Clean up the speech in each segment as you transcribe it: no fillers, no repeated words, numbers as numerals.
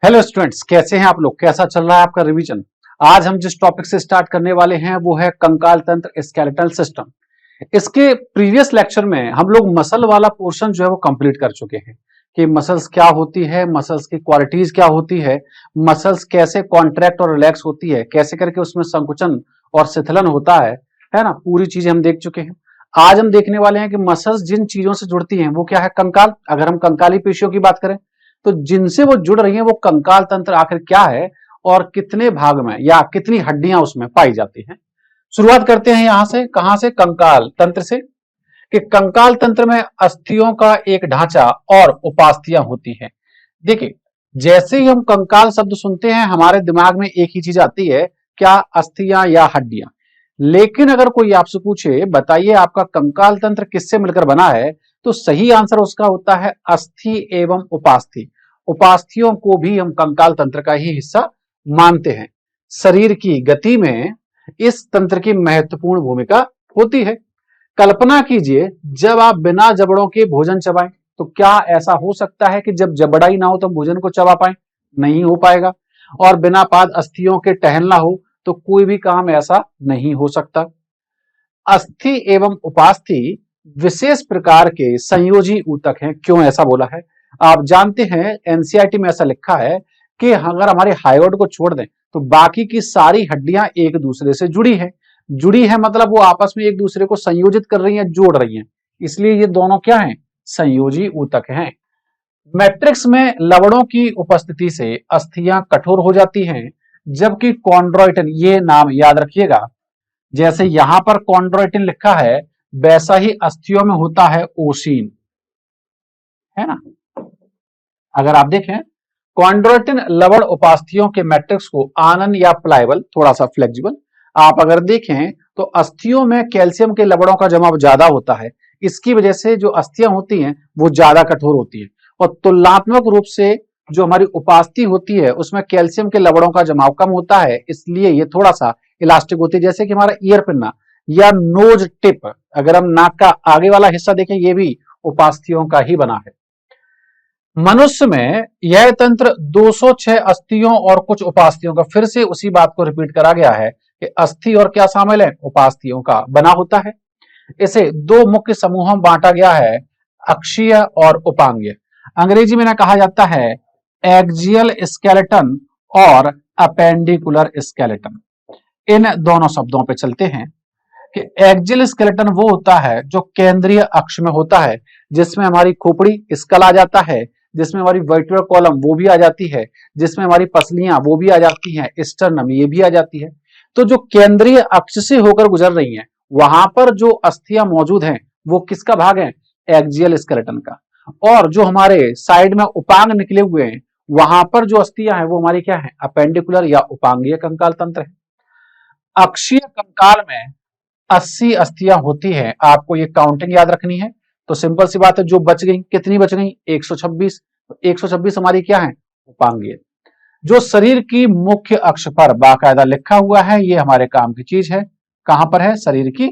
Hello students, कैसे हैं आप लोग? कैसा चल रहा है आपका रिवीजन? आज हम जिस टॉपिक से स्टार्ट करने वाले हैं वो है कंकाल तंत्र स्केलेटल सिस्टम। इसके प्रीवियस लेक्चर में हम लोग मसल वाला पोर्शन जो है वो कंप्लीट कर चुके हैं कि मसल्स क्या होती है, मसल्स की क्वालिटीज क्या होती है, मसल्स कैसे कॉन्ट्रैक्ट और रिलैक्स होती है, कैसे करके उसमें संकुचन और शिथिलन होता है ना। पूरी चीजें हम देख चुके हैं। आज हम देखने वाले हैं कि मसल्स जिन चीजों से जुड़ती हैं वो क्या है, कंकाल। अगर हम कंकाली पेशियों की बात करें तो जिनसे वो जुड़ रही हैं वो कंकाल तंत्र आखिर क्या है और कितने भाग में या कितनी हड्डियां उसमें पाई जाती हैं। शुरुआत करते हैं यहां से, कहां से? कंकाल तंत्र से। कि कंकाल तंत्र में अस्थियों का एक ढांचा और उपास्थियां होती हैं। देखिए, जैसे ही हम कंकाल शब्द सुनते हैं हमारे दिमाग में एक ही चीज आती है, क्या? अस्थियां या हड्डियां। लेकिन अगर कोई आपसे पूछे बताइए आपका कंकाल तंत्र किससे मिलकर बना है, तो सही आंसर उसका होता है अस्थि एवं उपास्थि। उपास्थियों को भी हम कंकाल तंत्र का ही हिस्सा मानते हैं। शरीर की गति में इस तंत्र की महत्वपूर्ण भूमिका होती है। कल्पना कीजिए, जब आप बिना जबड़ों के भोजन चबाएं, तो क्या ऐसा हो सकता है कि जब जबड़ा ही ना हो तो भोजन को चबा पाए? नहीं हो पाएगा। और बिना पाद अस्थियों के टहलना हो तो कोई भी काम ऐसा नहीं हो सकता। अस्थि एवं उपास्थि विशेष प्रकार के संयोजी ऊतक हैं। क्यों ऐसा बोला है? आप जानते हैं एनसीईआरटी में ऐसा लिखा है कि अगर हमारे हायोइड को छोड़ दें तो बाकी की सारी हड्डियां एक दूसरे से जुड़ी है मतलब वो आपस में एक दूसरे को संयोजित कर रही हैं, जोड़ रही हैं। इसलिए ये दोनों क्या हैं? संयोजी ऊतक हैं। मैट्रिक्स में लवणों की उपस्थिति से अस्थियां कठोर हो जाती हैं, जबकि कॉन्ड्रोइटिन, ये नाम याद रखिएगा, जैसे यहां पर कॉन्ड्रोइटिन लिखा है वैसा ही अस्थियों में होता है ओसीन, है ना। अगर आप देखें, कॉन्ड्रोइटिन लवण उपास्थियों के मैट्रिक्स को आनन या प्लायबल, थोड़ा सा फ्लेक्सिबल। आप अगर देखें तो अस्थियों में कैल्शियम के लवणों का जमाव ज्यादा होता है। इसकी वजह से जो अस्थियां होती हैं वो ज्यादा कठोर होती है। और तुलनात्मक रूप से जो हमारी उपास्थि होती है उसमें कैल्शियम के लवणों का जमाव कम होता है, इसलिए ये थोड़ा सा इलास्टिक होती है। जैसे कि हमारा ईयर पिन्ना या नोज टिप, अगर हम नाक का आगे वाला हिस्सा देखें, ये भी उपास्थियों का ही बना है। मनुष्य में यह तंत्र 206 अस्थियों और कुछ उपास्थियों का, फिर से उसी बात को रिपीट करा गया है कि अस्थि और क्या शामिल है? उपास्थियों का बना होता है। इसे दो मुख्य समूहों में बांटा गया है, अक्षीय और उपांगीय। अंग्रेजी में ना कहा जाता है एक्सियल स्केलेटन और अपेंडिकुलर स्केलेटन। इन दोनों शब्दों पे चलते हैं कि एक्सियल स्केलेटन वो होता है जो केंद्रीय अक्ष में होता है, जिसमें हमारी खोपड़ी, स्कल आ जाता है, जिसमें हमारी वर्टिब्रल कॉलम वो भी आ जाती है, जिसमें हमारी पसलियां वो भी आ जाती हैं, स्टर्नम ये भी आ जाती है। तो जो केंद्रीय अक्ष से होकर गुजर रही हैं, वहां पर जो अस्थियां मौजूद हैं वो किसका भाग है? एक्सियल स्केलेटन का। और जो हमारे साइड में उपांग निकले हुए हैं वहां पर जो अस्थियां हैं वो हमारी क्या है? अपेंडिकुलर या उपांगीय कंकाल तंत्र है। अक्षीय कंकाल में 80 अस्थियां होती हैं। आपको ये काउंटिंग याद रखनी है। तो सिंपल सी बात है, जो बच गई, कितनी बच गई? 126। 126 हमारी क्या है? उपांगीय। जो शरीर की मुख्य अक्ष पर बाकायदा लिखा हुआ है, ये हमारे काम की चीज है। कहां पर है? शरीर की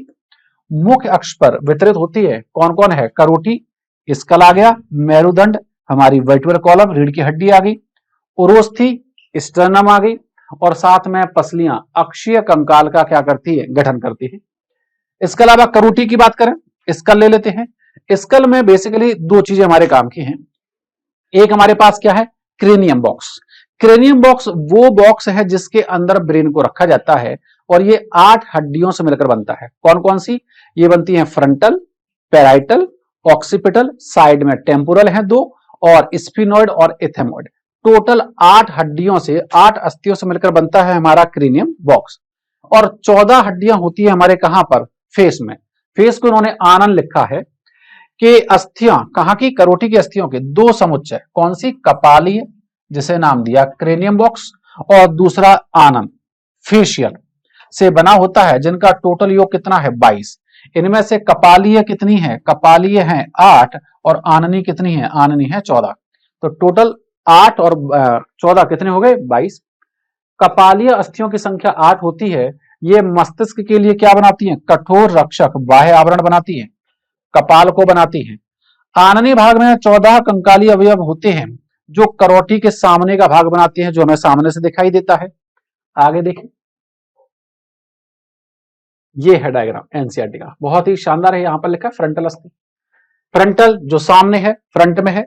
मुख्य अक्ष पर वितरित होती है। कौन कौन है? करोटी, स्कल आ गया, मेरुदंड, हमारी वर्टिब्रल कॉलम, रीढ़ की हड्डी आ गई, उरोस्थी, स्टर्नम आ गई, और साथ में पसलियां अक्षीय कंकाल का क्या करती है? गठन करती है। इसके अलावा करोटी की बात करें, स्कल ले लेते हैं। स्कल में बेसिकली दो चीजें हमारे काम की हैं। एक हमारे पास क्या है? Cranium box. क्रेनियम बॉक्स वो बॉक्स है जिसके अंदर ब्रेन को रखा जाता है, और ये 8 हड्डियों से मिलकर बनता है। कौन कौन सी? ये बनती है फ्रंटल, पैराइटल, ऑक्सीपिटल, साइड में टेम्पोरल है 2, और स्फिनोइड और इथेमोइड। टोटल 8 हड्डियों से, 8 अस्थियों से मिलकर बनता है हमारा क्रेनियम बॉक्स। और 14 हड्डियां होती है हमारे कहां पर? फेस में। फेस को उन्होंने आनन लिखा है कि अस्थियां कहां की? करोटी की अस्थियों के दो समुच्चय। कौन सी? कपालीय, जिसे नाम दिया क्रेनियम बॉक्स, और दूसरा आनन, फेशियल, से बना होता है, जिनका टोटल योग कितना है? 22। इनमें से कपालीय कितनी है? कपालीय है 8, और आननी कितनी है? आननी है 14। तो टोटल 8 और 14 कितने हो गए? 22। कपालीय अस्थियों की संख्या 8 होती है। ये मस्तिष्क के लिए क्या बनाती हैं? कठोर रक्षक बाह्य आवरण बनाती है, कपाल को बनाती है। आननी भाग में 14 कंकाली अवयव होते हैं जो करोटी के सामने का भाग बनाती हैं, जो हमें सामने से दिखाई देता है। आगे देखें, ये है डायग्राम एनसीईआरटी का, बहुत ही शानदार है। यहां पर लिखा है फ्रंटल अस्थि, फ्रंटल जो सामने है, फ्रंट में है।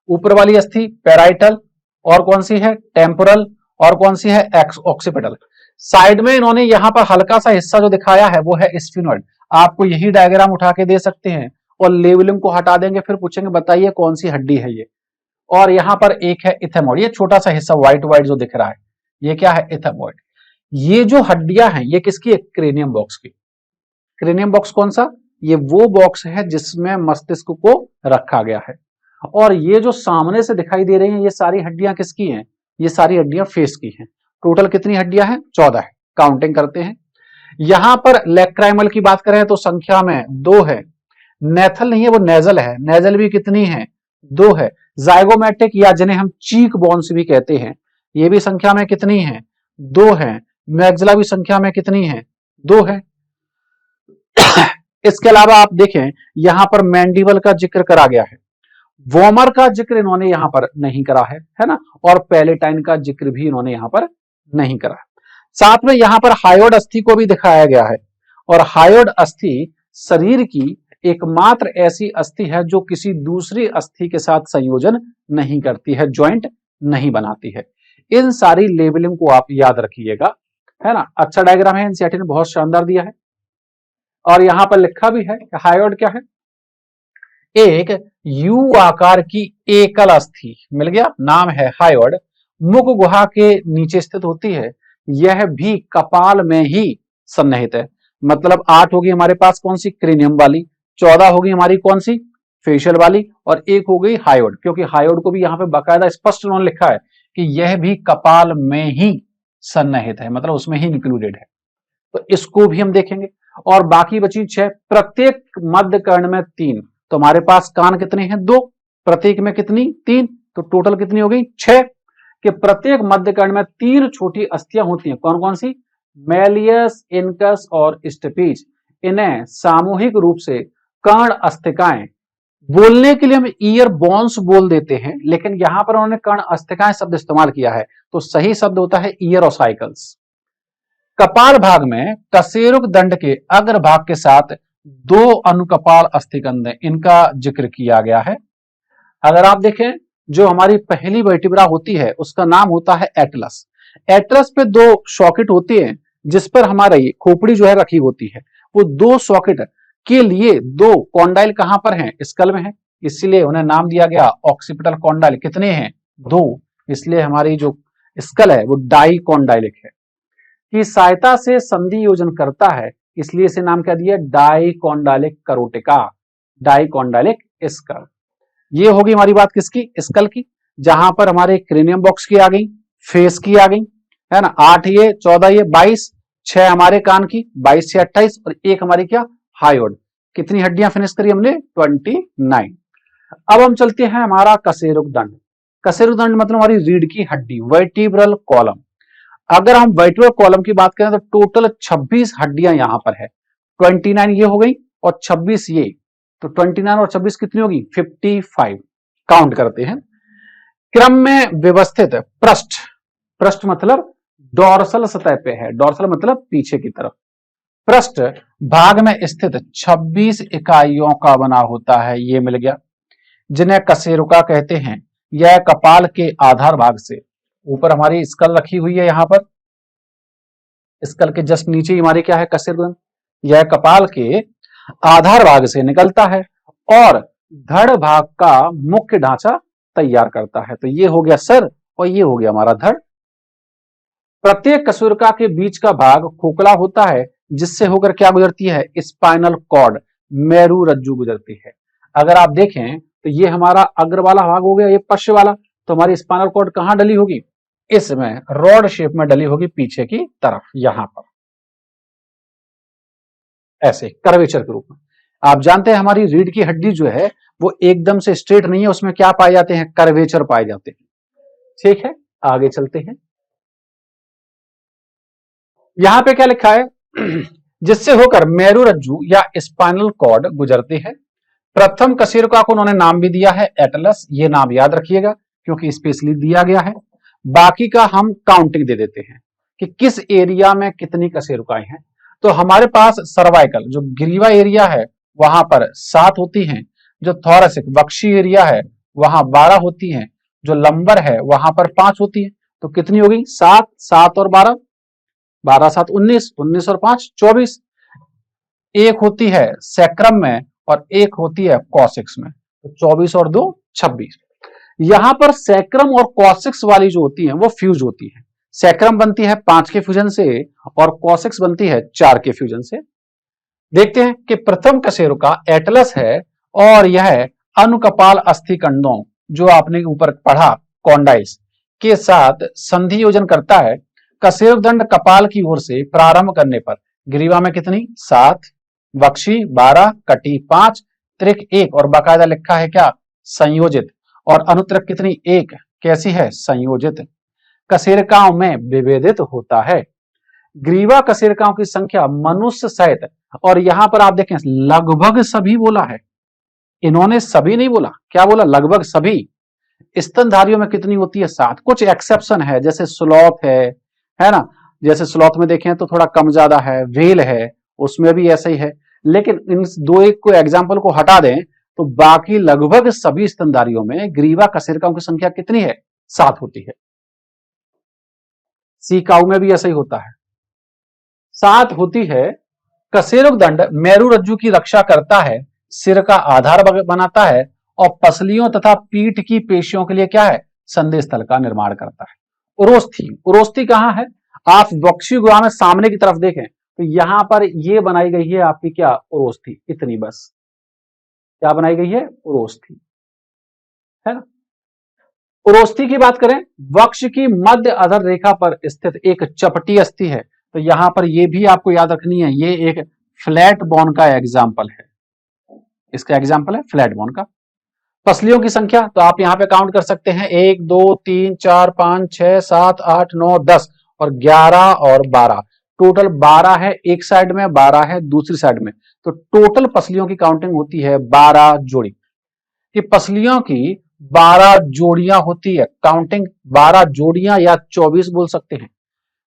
ऊपर वाली अस्थि पैराइटल, और कौन सी है टेम्पोरल, और कौन सी है ऑक्सीपिटल। साइड में इन्होंने यहां पर हल्का सा हिस्सा जो दिखाया है वो है स्फिनोइड। आपको यही डायग्राम उठा के दे सकते हैं और लेवलिंग को हटा देंगे, फिर पूछेंगे बताइए कौन सी हड्डी है ये। और यहां पर एक है इथेमॉइड, ये छोटा सा हिस्सा व्हाइट व्हाइट जो दिख रहा है ये क्या है इथेमॉइड। ये जो हड्डियां हैं ये किसकी है, क्रेनियम बॉक्स की। क्रेनियम बॉक्स कौन सा, ये वो बॉक्स है जिसमें मस्तिष्क को रखा गया है। और ये जो सामने से दिखाई दे रही हैं ये सारी हड्डियां किसकी हैं, ये सारी हड्डियां फेस की हैं। टोटल कितनी हड्डियां हैं, 14 है। काउंटिंग करते हैं। यहां पर लेक्राइमल की बात करें तो संख्या में 2 है। नेथल नहीं है, वो नेजल है। नेजल भी कितनी है, 2 है। जाइगोमेटिक या जिन्हें हम चीक बोन्स भी कहते हैं, ये भी संख्या में कितनी है, 2 है। मैग्जिला भी संख्या में कितनी है, 2 है। इसके अलावा आप देखें यहां पर मैंडिबल का जिक्र करा गया है, वोमर का जिक्र इन्होंने यहां पर नहीं करा है ना, और पैलेटाइन का जिक्र भी इन्होंने यहां पर नहीं करा। साथ में यहां पर हायोड अस्थि को भी दिखाया गया है, और हायोड अस्थि शरीर की एकमात्र ऐसी अस्थि है जो किसी दूसरी अस्थि के साथ संयोजन नहीं करती है, ज्वाइंट नहीं बनाती है। इन सारी लेबलिंग को आप याद रखिएगा, है ना। अच्छा डायग्राम है, एनसीईआरटी ने बहुत शानदार दिया है। और यहां पर लिखा भी है कि हायोड क्या है, एक यू आकार की एकल अस्थि, मिल गया, नाम है हायोड। मुख गुहा के नीचे स्थित होती है, यह भी कपाल में ही सन्निहित है। मतलब 8 होगी हमारे पास कौन सी, क्रेनियम वाली, 14 होगी हमारी कौन सी, फेशियल वाली, और 1 हो गई हायोड। क्योंकि हायोड को भी यहां पे बाकायदा स्पष्ट उन्होंने लिखा है कि यह भी कपाल में ही सन्निहित है, मतलब उसमें ही इंक्लूडेड है। तो इसको भी हम देखेंगे। और बाकी बची 6, प्रत्येक मध्य कर्ण में 3। तो हमारे पास कान कितने हैं, 2, प्रत्येक में कितनी, 3, तो टोटल कितनी हो गई, 6। कि प्रत्येक मध्य कर्ण में 3 छोटी अस्थियां होती हैं, कौन कौन सी, मेलियस, इनकस और स्टेपीज। इन्हें सामूहिक रूप से कर्ण अस्थिकाएं, बोलने के लिए हम ईयर बोन्स बोल देते हैं, लेकिन यहां पर उन्होंने कर्ण अस्थिकाएं शब्द इस्तेमाल किया है, तो सही शब्द होता है ईयर ऑसाइकल्स। कपाल भाग में कशेरुक दंड के अग्र भाग के साथ 2 अनुकपाल अस्थिकंद, इनका जिक्र किया गया है। अगर आप देखें जो हमारी पहली वर्टिब्रा होती है उसका नाम होता है एटलस। एटलस पे 2 सॉकेट होती हैं जिस पर हमारी खोपड़ी जो है रखी होती है। वो 2 सॉकेट के लिए 2 कॉन्डाइल कहां पर हैं, स्कल में है, इसलिए उन्हें नाम दिया गया ऑक्सीपिटल कॉन्डाइल। कितने हैं, 2, इसलिए हमारी जो स्कल है वो डाइकॉन्डाइलिक है। की सहायता से संधि योजन करता है, इसलिए इसे नाम क्या दिया, डाइकॉन्डाइलिक करोटिका, डाइकॉन्डाइलिक स्कल। ये होगी हमारी बात किसकी, स्कल की, जहां पर हमारे क्रेनियम बॉक्स की आ गई, फेस की आ गई, है ना। 8 ये, 14 ये, 22, 6 हमारे कान की, 22 से 28, और 1 हमारी क्या, हायोड। कितनी हड्डियां फिनिश करी हमने, 29। अब हम चलते हैं हमारा कशेरुक दंड। कशेरुक दंड मतलब हमारी रीढ़ की हड्डी, वर्टिब्रल कॉलम। अगर हम वर्टिब्रल कॉलम की बात करें तो टोटल 26 हड्डियां यहां पर है। 29 ये हो गई और 26 ये, तो 29 और 26 कितनी होगी, 55। काउंट करते हैं। क्रम में व्यवस्थित पृष्ठ, पृष्ठ मतलब डोर्सल सतह पे है, डोर्सल मतलब पीछे की तरफ। पृष्ठ भाग में स्थित 26 इकाइयों का बना होता है, ये मिल गया, जिन्हें कशेरुका कहते हैं। यह कपाल के आधार भाग से, ऊपर हमारी स्कल रखी हुई है, यहां पर स्कल के जस्ट नीचे ही हमारी क्या है, कशेरुक। यह कपाल के आधार भाग से निकलता है और धड़ भाग का मुख्य ढांचा तैयार करता है। तो ये हो गया सर और ये हो गया हमारा धड़। प्रत्येक कशेरुका के बीच का भाग खोखला होता है, जिससे होकर क्या गुजरती है, स्पाइनल कॉर्ड, मेरू रज्जु गुजरती है। अगर आप देखें तो ये हमारा अग्र वाला भाग हो गया, ये पश्च वाला, तो हमारी स्पाइनल कॉर्ड कहां डली होगी, इसमें रॉड शेप में डली होगी पीछे की तरफ, यहां पर ऐसे कर्वेचर के रूप में। आप जानते हैं हमारी रीढ़ की हड्डी जो है वो एकदम से स्ट्रेट नहीं है, उसमें क्या पाए जाते हैं, कर्वेचर पाए जाते हैं। ठीक है, आगे चलते हैं। यहां पे क्या लिखा है, जिससे होकर मेरू रज्जु या स्पाइनल कॉर्ड गुजरती है। प्रथम कशेरुका को उन्होंने नाम भी दिया है एटलस, ये नाम याद रखिएगा। क्योंकि स्पेशली दिया गया है। बाकी का हम काउंटिंग दे देते हैं कि किस एरिया में कितनी कशेरुकाएं हैं। तो हमारे पास सर्वाइकल जो ग्रीवा एरिया है वहां पर 7 होती हैं, जो थोरैसिक वक्षी एरिया है वहां 12 होती हैं, जो लंबर है वहां पर 5 होती है। तो कितनी होगी? 7, 7 और 12, 12 7 19, 19 और 5 24। एक होती है सैक्रम में और एक होती है कॉसिक्स में, तो 24 और 2 26। यहां पर सैक्रम और कॉसिक्स वाली जो होती है वो फ्यूज होती है। सैक्रम बनती है 5 के फ्यूजन से और कॉसिक्स बनती है 4 के फ्यूजन से। देखते हैं कि प्रथम कशेरुका एटलस है और यह अनुकपाल अस्थि कंडों जो आपने ऊपर पढ़ा कॉन्डाइल्स के साथ संधि योजन करता है। कशेरुक दंड कपाल की ओर से प्रारंभ करने पर ग्रीवा में कितनी? 7, वक्षी 12, कटी 5, त्रिक 1 और बाकायदा लिखा है क्या? संयोजित। और अनुत्रक कितनी? 1। कैसी है? संयोजित। कशेरुकाओं में विभेदित होता है। ग्रीवा कशेरुकाओं की संख्या मनुष्य सहित, और यहां पर आप देखें लगभग सभी बोला है, इन्होंने सभी नहीं बोला, क्या बोला? लगभग सभी। स्तनधारियों में कितनी होती है? 7। कुछ एक्सेप्शन है जैसे स्लॉथ है ना, जैसे स्लॉथ में देखें तो थोड़ा कम ज्यादा है, व्हेल है उसमें भी ऐसा ही है। लेकिन इन दो एक को एग्जाम्पल को हटा दें तो बाकी लगभग सभी स्तनधारियों में ग्रीवा कशेरुकाओं की संख्या कितनी है? 7 होती है। सी काऊ में भी ऐसा ही होता है, 7 होती है। कशेरुक दंड मेरु रज्जु की रक्षा करता है, सिर का आधार बनाता है और पसलियों तथा पीठ की पेशियों के लिए क्या है? संधि स्थल का निर्माण करता है। उरोस्थी, उरोस्थी कहां है? आप वक्षी गुहा में सामने की तरफ देखें तो यहां पर ये बनाई गई है आपकी क्या? उरोस्थी। इतनी बस क्या बनाई गई है? उरोस्थी, है ना। उरोस्थी की बात करें, वक्ष की मध्य अधर रेखा पर स्थित एक चपटी अस्थि है। तो यहां पर ये भी आपको याद रखनी है, ये एक फ्लैट बोन का एग्जाम्पल है। इसका एग्जाम्पल है फ्लैट बोन का। पसलियों की संख्या तो आप यहां पे काउंट कर सकते हैं, 1 2 3 4 5 6 7 8 9 10 और 11 और 12। टोटल 12 है एक साइड में, 12 है दूसरी साइड में। तो टोटल पसलियों की काउंटिंग होती है 12 जोड़ी। कि पसलियों की 12 जोड़ियां होती है, काउंटिंग 12 जोड़ियां या 24 बोल सकते हैं।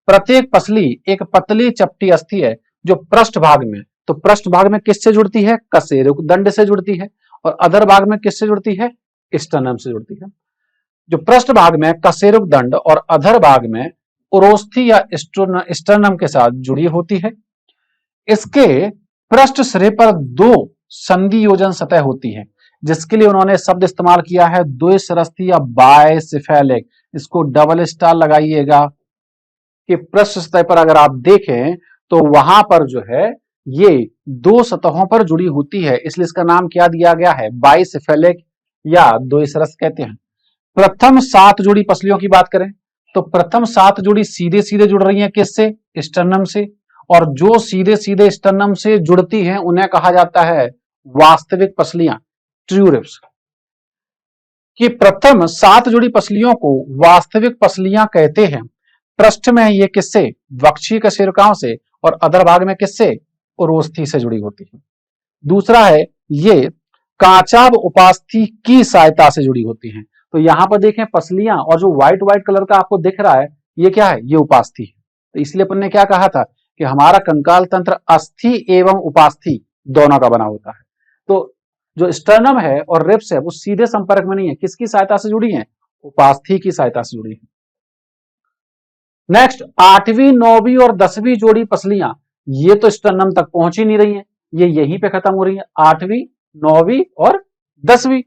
प्रत्येक पसली एक पतली चपटी अस्थि है जो पृष्ठ भाग में, तो पृष्ठ भाग में किससे जुड़ती है? कशेरुक दंड से जुड़ती है। और अधर भाग में किससे जुड़ती है? स्टर्नम से जुड़ती है। जो पृष्ठ भाग में कशेरुक दंड और अधर भाग में उरोस्थी या स्टर्नम के साथ जुड़ी होती है। इसके पृष्ठ सिरे पर 2 संधि योजन सतह होती है, जिसके लिए उन्होंने शब्द इस्तेमाल किया है द्विसरस्थी या बायसिफेलिक। इसको डबल स्टार लगाइएगा कि पृष्ठ सतह पर अगर आप देखें तो वहां पर जो है ये 2 सतहों पर जुड़ी होती है, इसलिए इसका नाम क्या दिया गया है? बाइसिफेलिक या द्विसरस कहते हैं। प्रथम 7 जोड़ी पसलियों की बात करें तो प्रथम 7 जोड़ी सीधे सीधे जुड़ रही हैं किससे? स्टर्नम से। और जो सीधे सीधे स्टर्नम से जुड़ती हैं उन्हें कहा जाता है वास्तविक पसलियां, ट्रू रिब्स। कि प्रथम 7 जोड़ी पसलियों को वास्तविक पसलियां कहते हैं। पृष्ठ में ये किससे? वक्षीय कशेरुकाओं से और अधर भाग में किससे? उरोस्थी से जुड़ी होती है। दूसरा है ये काचाभ उपास्थि की सहायता से जुड़ी होती हैं। तो यहां पर देखें पसलियां और जो व्हाइट व्हाइट कलर का आपको दिख रहा है ये क्या है? ये उपास्थि है। तो इसलिए अपन ने क्या कहा था कि हमारा कंकाल तंत्र अस्थि एवं उपास्थि दोनों का बना होता है। तो जो स्टर्नम है और रिब्स है वो सीधे संपर्क में नहीं है, किसकी सहायता से जुड़ी है? उपास्थि की सहायता से जुड़ी है। नेक्स्ट 8वीं 9वीं और 10वीं जोड़ी पसलियां ये तो स्टर्नम तक पहुंच ही नहीं रही हैं, ये यहीं पे खत्म हो रही है। 8वीं 9वीं और 10वीं,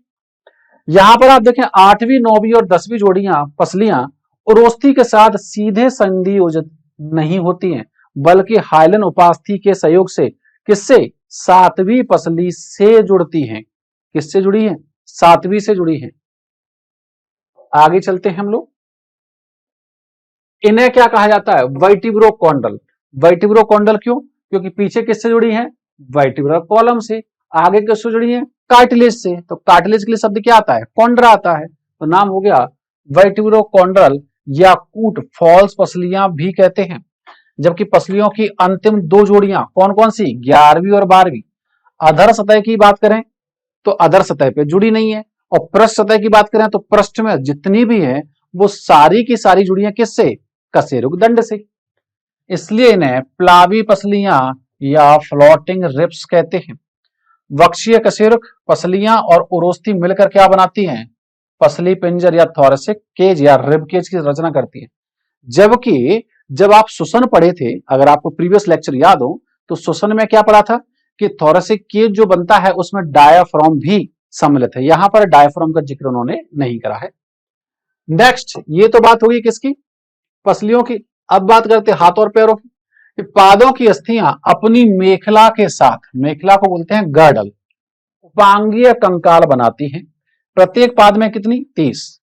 यहां पर आप देखें 8वीं 9वीं और 10वीं जोड़ियां पसलियां उरोस्थी के साथ सीधे संधि योजित नहीं होती हैं, बल्कि हाइलन उपास्थि के सहयोग से किससे? 7वीं पसली से जुड़ती हैं। किससे जुड़ी है? 7वीं से जुड़ी है। आगे चलते हैं हम लोग। इन्हें क्या कहा जाता है? वर्टिब्रोकॉन्डल। वर्टिब्रोकॉन्डल क्यों? क्योंकि पीछे किससे जुड़ी है? वर्टिब्रल कॉलम से। आगे किससे जुड़ी है? कार्टिलेज से। तो कार्टिलेज के लिए शब्द क्या आता है? कॉन्ड्रा आता है, तो नाम हो गया वर्टिब्रोकॉन्ड्रल या कूट फॉल्स पसलियां भी कहते हैं। जबकि पसलियों की अंतिम 2 जोड़ियां कौन कौन सी? 11वीं और 12वीं। अधर सतह की बात करें तो अधर सतह पे जुड़ी नहीं है, और पृष्ठ सतह की बात करें तो पृष्ठ में जितनी भी है वो सारी की सारी जुड़ी है किससे? कशेरुक दंड से। इसलिए इन्हें प्लावी पसलियां या फ्लोटिंग रिब्स कहते हैं। वक्षीय कशेरुक, पसलियां और उरोस्थी मिलकर क्या बनाती हैं? पसली पिंजर या थोरेसिक केज या रिब केज की रचना करती है। जबकि जब आप श्वसन पढ़े थे, अगर आपको प्रीवियस लेक्चर याद हो, तो श्वसन में क्या पढ़ा था कि थोरेसिक केज जो बनता है उसमें डायाफ्राम भी सम्मिलित है। यहां पर डायाफ्राम का जिक्र उन्होंने नहीं करा है। नेक्स्ट, ये तो बात होगी किसकी? पसलियों की। अब बात करते हैं हाथ और पैरों की। पादों की अस्थियां अपनी मेखला के साथ, मेखला को बोलते हैं गर्डल, उपांगीय कंकाल बनाती हैं। प्रत्येक पाद में कितनी? 30।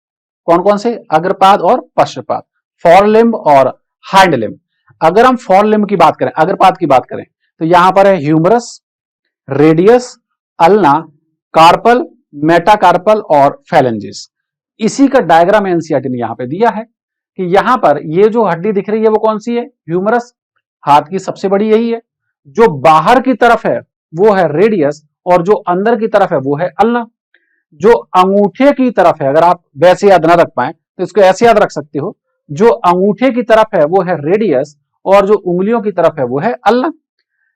कौन कौन से? अग्रपाद और पश्चपाद, फोरलिम्ब और हाइंड लिम्ब। अगर हम फोरलिम्ब की बात करें, अग्रपाद की बात करें, तो यहां पर है humerus, radius, ulna, carpal, metacarpal और फैलेंजिस। इसी का डायग्राम एनसीईआरटी ने यहां पे दिया है कि यहां पर ये जो हड्डी दिख रही है वो कौन सी है? ह्यूमरस, हाथ की सबसे बड़ी यही है। जो बाहर की तरफ है वो है रेडियस और जो अंदर की तरफ है वो है अल्ना। जो अंगूठे की तरफ है, अगर आप वैसे याद ना रख पाए तो इसको ऐसे याद रख सकते हो, जो अंगूठे की तरफ है वो है रेडियस और जो उंगलियों की तरफ है वो है अल्ना।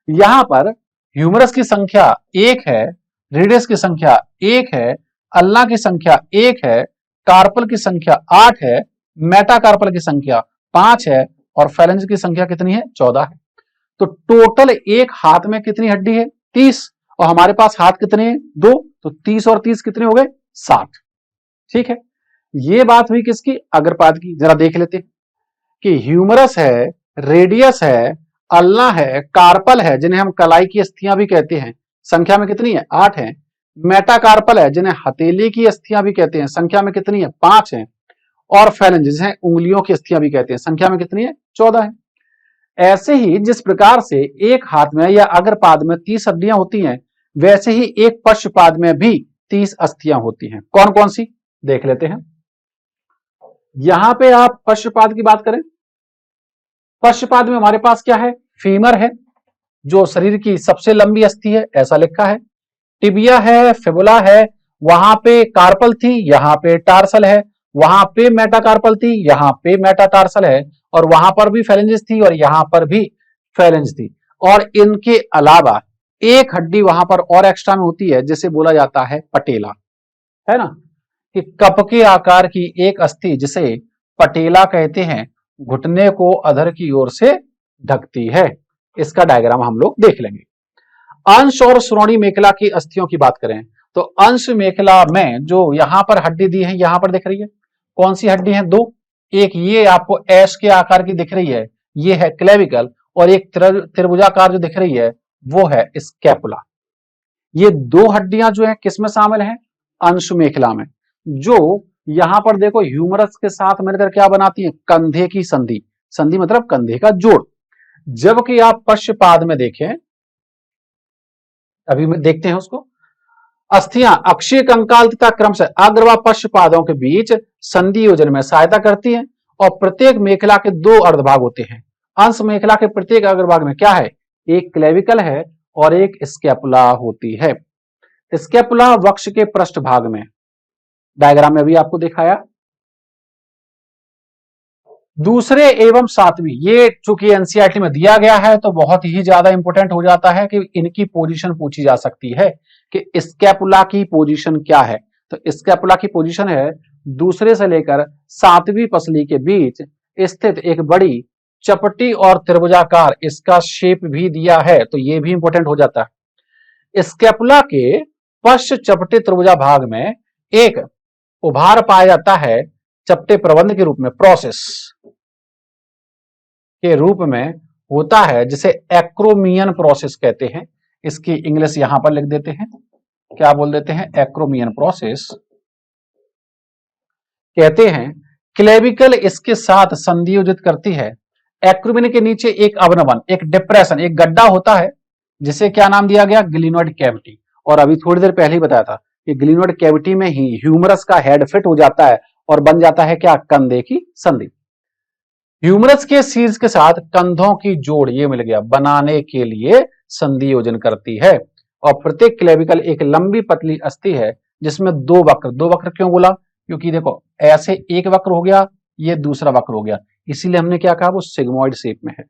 यहां पर ह्यूमरस की संख्या 1 है, रेडियस की संख्या 1 है, अल्ना की संख्या 1 है, कार्पल की संख्या 8 है, मेटाकार्पल की संख्या 5 है और फैलेंज की संख्या कितनी है? 14 है। तो टोटल एक हाथ में कितनी हड्डी है? 30। और हमारे पास हाथ कितने हैं? 2। तो 30 और 30 कितने हो गए? 60। ठीक है, ये बात हुई किसकी? अग्रपाद की। जरा देख लेते हैं कि ह्यूमरस है, रेडियस है, अल्ना है, कार्पल है, जिन्हें हम कलाई की अस्थियां भी कहते हैं, संख्या में कितनी है? 8 है। मेटाकार्पल है, जिन्हें हथेली की अस्थियां भी कहते हैं, संख्या में कितनी है? 5 है। और फैलेंजेस हैं, उंगलियों की अस्थियां भी कहते हैं, संख्या में कितनी है? 14 है। ऐसे ही जिस प्रकार से एक हाथ में या अग्रपाद में 30 हड्डियां होती हैं, वैसे ही एक पश्चपाद में भी 30 अस्थियां होती हैं। कौन कौन सी? देख लेते हैं। यहां पे आप पश्चपाद की बात करें, पश्चपाद में हमारे पास क्या है? फीमर है, जो शरीर की सबसे लंबी अस्थि है, ऐसा लिखा है। टिबिया है, फिबुला है, वहां पे कार्पल थी, यहां पे टार्सल है, वहां पे मेटाकार्पल थी, यहां पे मेटाटार्सल है, और वहां पर भी फैलेंजिस थी और यहां पर भी फैलेंज थी। और इनके अलावा एक हड्डी वहां पर और एक्स्ट्रा में होती है, जिसे बोला जाता है पटेला, है ना, कि कप के आकार की एक अस्थि जिसे पटेला कहते हैं, घुटने को अधर की ओर से ढकती है। इसका डायग्राम हम लोग देख लेंगे। अंश और श्रोणी मेखला की अस्थियों की बात करें तो अंश मेखला में जो यहां पर हड्डी दी है, यहां पर दिख रही है, कौन सी हड्डी है? 2। एक ये आपको एस के आकार की दिख रही है, ये है क्लेविकल, और एक त्रिभुजाकार जो दिख रही है वो है स्कैपुला। ये 2 हड्डियां जो है किसमें शामिल हैं? अंश मेखला में। जो यहां पर देखो ह्यूमरस के साथ मिलकर क्या बनाती है? कंधे की संधि। संधि मतलब कंधे का जोड़। जबकि आप पश्चपाद में देखें, अभी देखते हैं उसको, अस्थियां अक्षीय कंकाल तथा क्रमशः अग्र व पश्चपादों के बीच संधि योजन में सहायता करती हैं और प्रत्येक मेखला के 2 अर्धभाग होते हैं। अंश मेखला के प्रत्येक अग्रभाग में क्या है? एक क्लेविकल है और एक स्कैपुला होती है। स्कैपुला वक्ष के पृष्ठभाग में, डायग्राम में भी आपको दिखाया। दूसरे एवं सातवीं, ये चूंकि एनसीईआरटी में दिया गया है तो बहुत ही ज्यादा इंपॉर्टेंट हो जाता है कि इनकी पोजीशन पूछी जा सकती है कि स्कैपुला की पोजीशन क्या है। तो स्कैपुला की पोजीशन है दूसरे से लेकर 7वीं पसली के बीच स्थित एक बड़ी चपटी और त्रिभुजाकार, इसका शेप भी दिया है तो ये भी इंपॉर्टेंट हो जाता है। स्कैपुला के पश्च चपटे त्रिभुजा भाग में एक उभार पाया जाता है, चपटे प्रबंध के रूप में, प्रोसेस के रूप में होता है, जिसे एक्रोमियन प्रोसेस कहते हैं। इसकी इंग्लिश यहां पर लिख देते हैं, क्या बोल देते हैं? एक्रोमियन प्रोसेस कहते हैं। क्लेविकल इसके साथ संधियोजित करती है। एक्रोमियन के नीचे एक अवनवन, एक डिप्रेशन, एक गड्ढा होता है, जिसे क्या नाम दिया गया? Glenoid cavity. और अभी थोड़ी देर पहले ही बताया था कि ग्लिनोइड कैविटी में ही ह्यूमरस का हेड फिट हो जाता है और बन जाता है क्या? कंधे की संधि। ह्यूमरस के शीर्ष के साथ कंधों की जोड़, ये मिल गया, बनाने के लिए संधि योजन करती है। और प्रत्येक क्लेविकल एक लंबी पतली अस्थि है जिसमें दो वक्र क्यों बोला, क्योंकि देखो ऐसे एक वक्र हो गया, ये दूसरा वक्र हो गया, इसीलिए हमने क्या कहा वो सिग्मोइड शेप में है।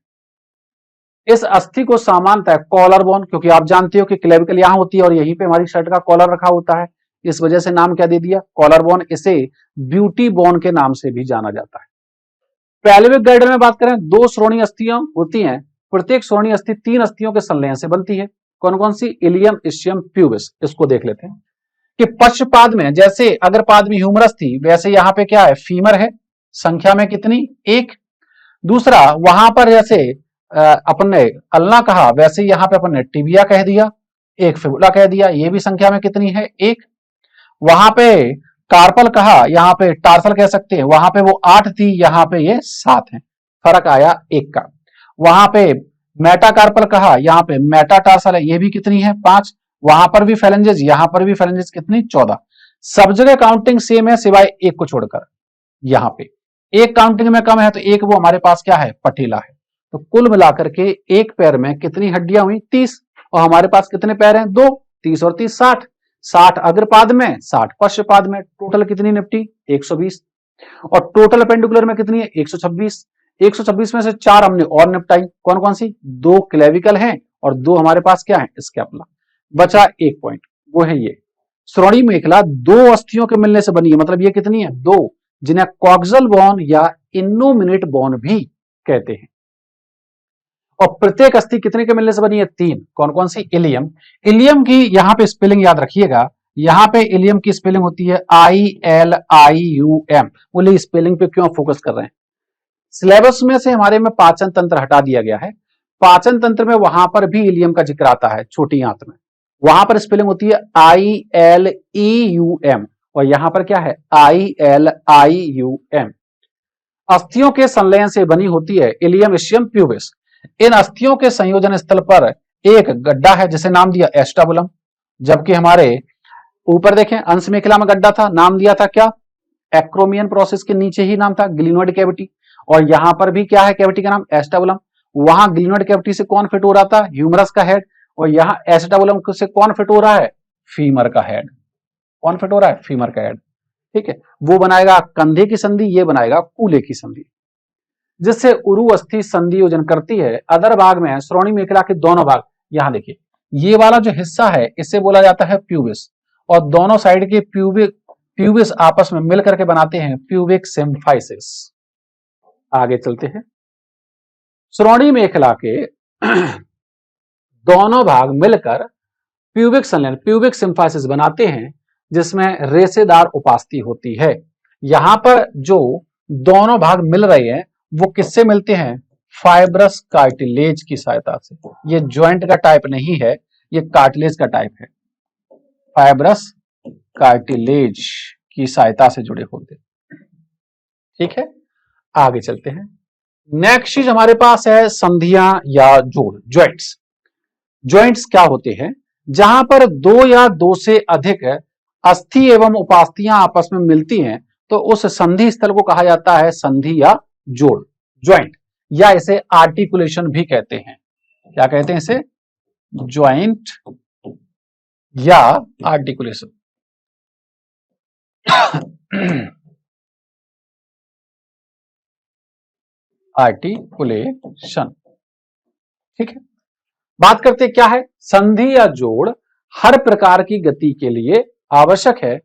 इस अस्थि को सामान्यतः कॉलर बोन, क्योंकि आप जानते हो कि क्लेविकल यहां होती है और यहीं पे हमारी शर्ट का कॉलर रखा होता है, इस वजह से नाम क्या दे दिया कॉलर बोन। इसे ब्यूटी बोन के नाम से भी जाना जाता है। पैल्विक गर्डर में बात करें, दो श्रोणीय अस्थियां होती हैं, प्रत्येक श्रोणीय अस्थि तीन अस्थियों के संलयन से बनती है। कौन कौन सी, इलियम, इस्चियम, प्यूबिस। इसको देख लेते हैं कि पश्चपाद में जैसे अगर पाद में ह्यूमरस थी, वैसे यहां पे क्या है फीमर है, संख्या में कितनी, एक। दूसरा वहां पर जैसे अपन ने अल्ना कहा, वैसे यहां पे अपन ने टिबिया कह दिया, एक फिबुला कह दिया, ये भी संख्या में कितनी है, एक। वहां पे कार्पल कहा, यहाँ पे टार्सल कह सकते हैं, वहां पे वो 8 थी, यहाँ पे ये 7 है, फर्क आया एक का। वहां पे मेटाकार्पल कहा, यहाँ पे मेटाटार्सल है, ये भी कितनी है 5। वहां पर भी फेलेंजेस, यहाँ पर भी फेलेंजेस कितनी 14। सब जगह काउंटिंग सेम है सिवाय एक को छोड़कर, यहाँ पे एक काउंटिंग में कम है, तो एक वो हमारे पास क्या है पठीला है। तो कुल मिलाकर के एक पैर में कितनी हड्डियां हुई 30, और हमारे पास कितने पैर हैं 2, 30 और 30 60। 60 अग्रपाद में 60 पश्चपाद में, टोटल कितनी निपटी 120। और टोटल अपेंडिकुलर में कितनी है 126। 126 में से 4 हमने और निपटाई, कौन कौन सी, 2 क्लेविकल हैं और 2 हमारे पास क्या है स्कैपुला। बचा एक पॉइंट, वो है ये श्रोणि मेखला दो अस्थियों के मिलने से बनी है, मतलब ये कितनी है 2, जिन्हें कॉक्सल बोन या इनोमिनेट बोन भी कहते हैं। और प्रत्येक अस्थि कितने के मिलने से बनी है 3, कौन कौन सी, इलियम। इलियम की यहां पे स्पेलिंग याद रखिएगा, यहां पे इलियम की स्पेलिंग होती है ILIUM। बोले स्पेलिंग पे क्यों फोकस कर रहे हैं, सिलेबस में से हमारे में पाचन तंत्र हटा दिया गया है, पाचन तंत्र में वहां पर भी इलियम का जिक्र आता है छोटी आंत में, वहां पर स्पेलिंग होती है ILEUM और यहां पर क्या है ILIUM। अस्थियों के संलयन से बनी होती है इलियम, इस्चियम, प्यूबिस। इन अस्थियों के संयोजन स्थल पर एक गड्ढा है जिसे नाम दिया एस्टाबुलम, जबकि हमारे ऊपर देखें अंश मेखला में गड्ढा था, नाम दिया था क्या, एक्रोमियन प्रोसेस के नीचे ही नाम था ग्लिनोइड कैविटी, और यहां पर भी क्या है कैविटी का नाम एस्टाबुलम। वहां ग्लिनोइड कैविटी से कौन फिट हो रहा था, ह्यूमरस का हेड, और यहां एस्टाबुलम से कौन फिट हो रहा है, फीमर का हेड। कौन फिट हो रहा है, फीमर का हेड, ठीक है। वो बनाएगा कंधे की संधि, ये बनाएगा कूल्हे की संधि, जिससे उरु अस्थि संधि योजन करती है। अदर भाग में श्रोणि मेखला के दोनों भाग, यहां देखिए ये वाला जो हिस्सा है इसे बोला जाता है प्यूबिस, और दोनों साइड के प्यूबिस आपस में मिलकर के बनाते हैं प्यूबिक सिम्फाइसिस। आगे चलते हैं, श्रोणि मेखला के दोनों भाग मिलकर प्यूबिक संलयन प्यूबिक सिम्फाइसिस बनाते हैं, जिसमें रेशेदार उपास्थि होती है। यहां पर जो दोनों भाग मिल रहे हैं वो किससे मिलते हैं, फाइब्रस कार्टिलेज की सहायता से। ये ज्वाइंट का टाइप नहीं है, ये कार्टिलेज का टाइप है, फाइब्रस कार्टिलेज की सहायता से जुड़े होते, ठीक है। आगे चलते हैं, नेक्स्ट चीज हमारे पास है संधियां या जोड़, ज्वाइंट्स। ज्वाइंट्स क्या होते हैं, जहां पर 2 या 2 से अधिक अस्थि एवं उपास्थियां आपस में मिलती हैं, तो उस संधि स्थल को कहा जाता है संधि या जोड़, ज्वाइंट, या इसे आर्टिकुलेशन भी कहते हैं। क्या कहते हैं इसे, ज्वाइंट या आर्टिकुलेशन। आर्टिकुलेशन, ठीक है। बात करते क्या है, संधि या जोड़ हर प्रकार की गति के लिए आवश्यक है